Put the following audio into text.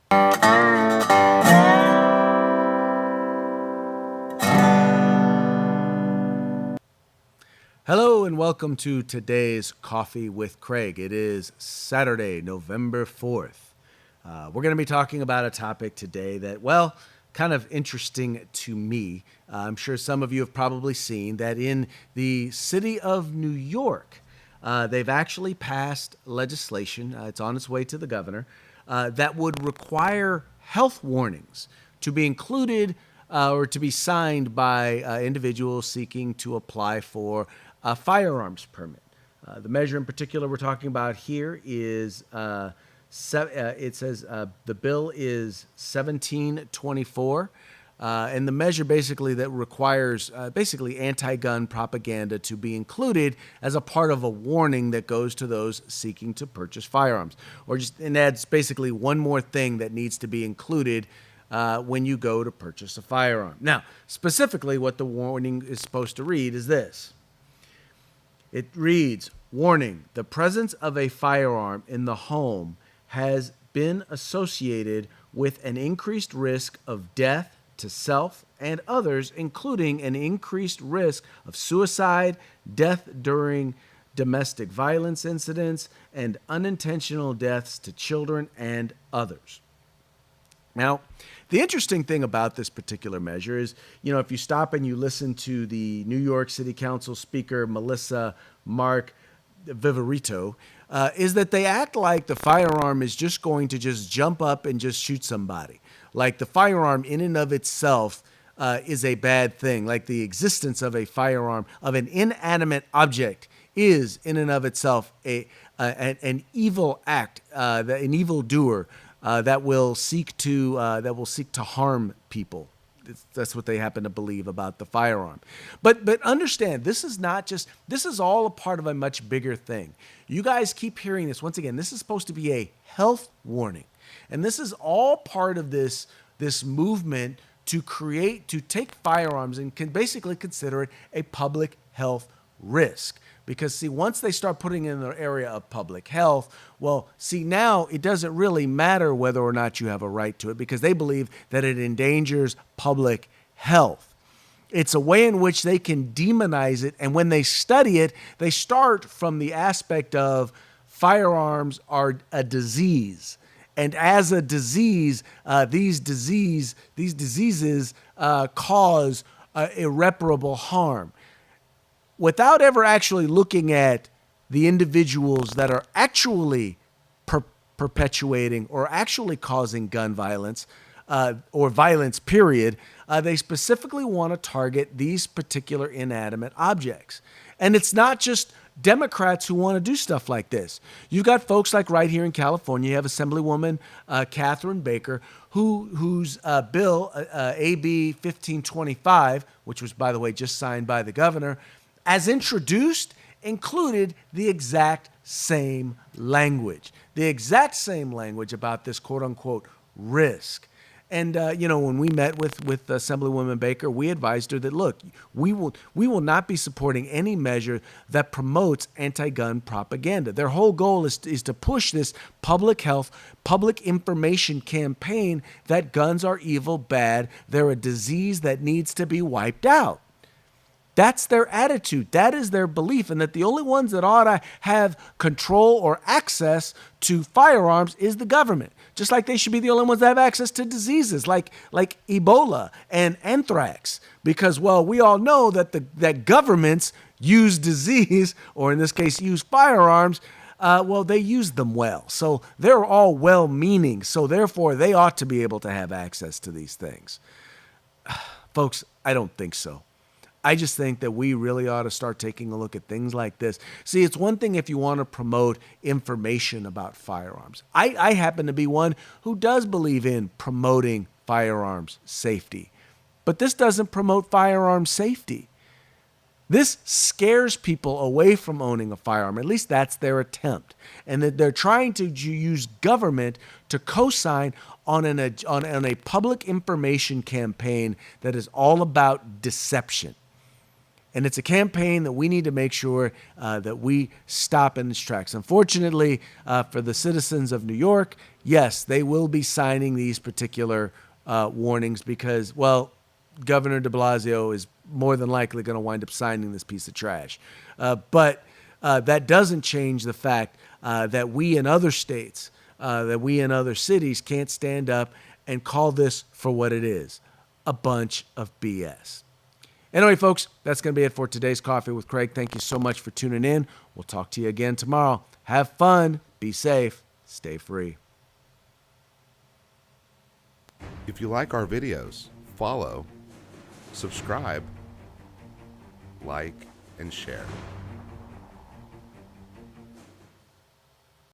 Hello and welcome to today's Coffee with Craig. It is Saturday, November 4th. We're going to be talking about a topic today that, well, kind of interesting to me. I'm sure some of you have probably seen that in the city of New York, they've actually passed legislation, it's on its way to the governor, that would require health warnings to be included or to be signed by individuals seeking to apply for a firearms permit. The measure in particular we're talking about here is, it says the bill is 1724. And the measure basically that requires basically anti-gun propaganda to be included as a part of a warning that goes to those seeking to purchase firearms. And adds basically one more thing that needs to be included when you go to purchase a firearm. Now, specifically what the warning is supposed to read is this. It reads, warning, the presence of a firearm in the home has been associated with an increased risk of death to self and others, including an increased risk of suicide, death during domestic violence incidents, and unintentional deaths to children and others. Now, the interesting thing about this particular measure is, if you stop and you listen to the New York City Council Speaker, Melissa Mark Viverito, is that they act like the firearm is just going to just jump up and just shoot somebody. Like the firearm in and of itself is a bad thing. Like the existence of a firearm, of an inanimate object, is in and of itself an evil act, an evil doer. That will seek to harm people. That's what they happen to believe about the firearm. But understand, this is all a part of a much bigger thing. You guys keep hearing this. Once again, this is supposed to be a health warning. And this is all part of this movement to take firearms and can basically consider it a public health risk. Because, see, once they start putting it in the area of public health, well, see, now it doesn't really matter whether or not you have a right to it because they believe that it endangers public health. It's a way in which they can demonize it. And when they study it, they start from the aspect of firearms are a disease. And as a disease, these diseases cause irreparable harm, without ever actually looking at the individuals that are actually perpetuating or actually causing gun violence or violence, period. They specifically want to target these particular inanimate objects. And it's not just Democrats who want to do stuff like this. You've got folks like right here in California, you have Assemblywoman Catherine Baker, whose bill, AB 1525, which was, by the way, just signed by the governor, as introduced, included the exact same language. The exact same language about this quote-unquote risk. And, when we met with Assemblywoman Baker, we advised her that, look, we will not be supporting any measure that promotes anti-gun propaganda. Their whole goal is to push this public health, public information campaign that guns are evil, bad, they're a disease that needs to be wiped out. That's their attitude. That is their belief, and that the only ones that ought to have control or access to firearms is the government. Just like they should be the only ones that have access to diseases like Ebola and anthrax. Because, well, we all know that governments use disease, or in this case, use firearms. They use them well. So they're all well-meaning. So therefore, they ought to be able to have access to these things. Folks, I don't think so. I just think that we really ought to start taking a look at things like this. See, it's one thing if you want to promote information about firearms. I happen to be one who does believe in promoting firearms safety. But this doesn't promote firearms safety. This scares people away from owning a firearm. At least that's their attempt. And that they're trying to use government to co-sign on a public information campaign that is all about deception. And it's a campaign that we need to make sure that we stop in its tracks. Unfortunately, for the citizens of New York, yes, they will be signing these particular warnings because, well, Governor de Blasio is more than likely going to wind up signing this piece of trash. But that doesn't change the fact that we in other states, that we in other cities can't stand up and call this for what it is, a bunch of BS. Anyway, folks, that's going to be it for today's Coffee with Craig. Thank you so much for tuning in. We'll talk to you again tomorrow. Have fun, be safe, stay free. If you like our videos, follow, subscribe, like, and share.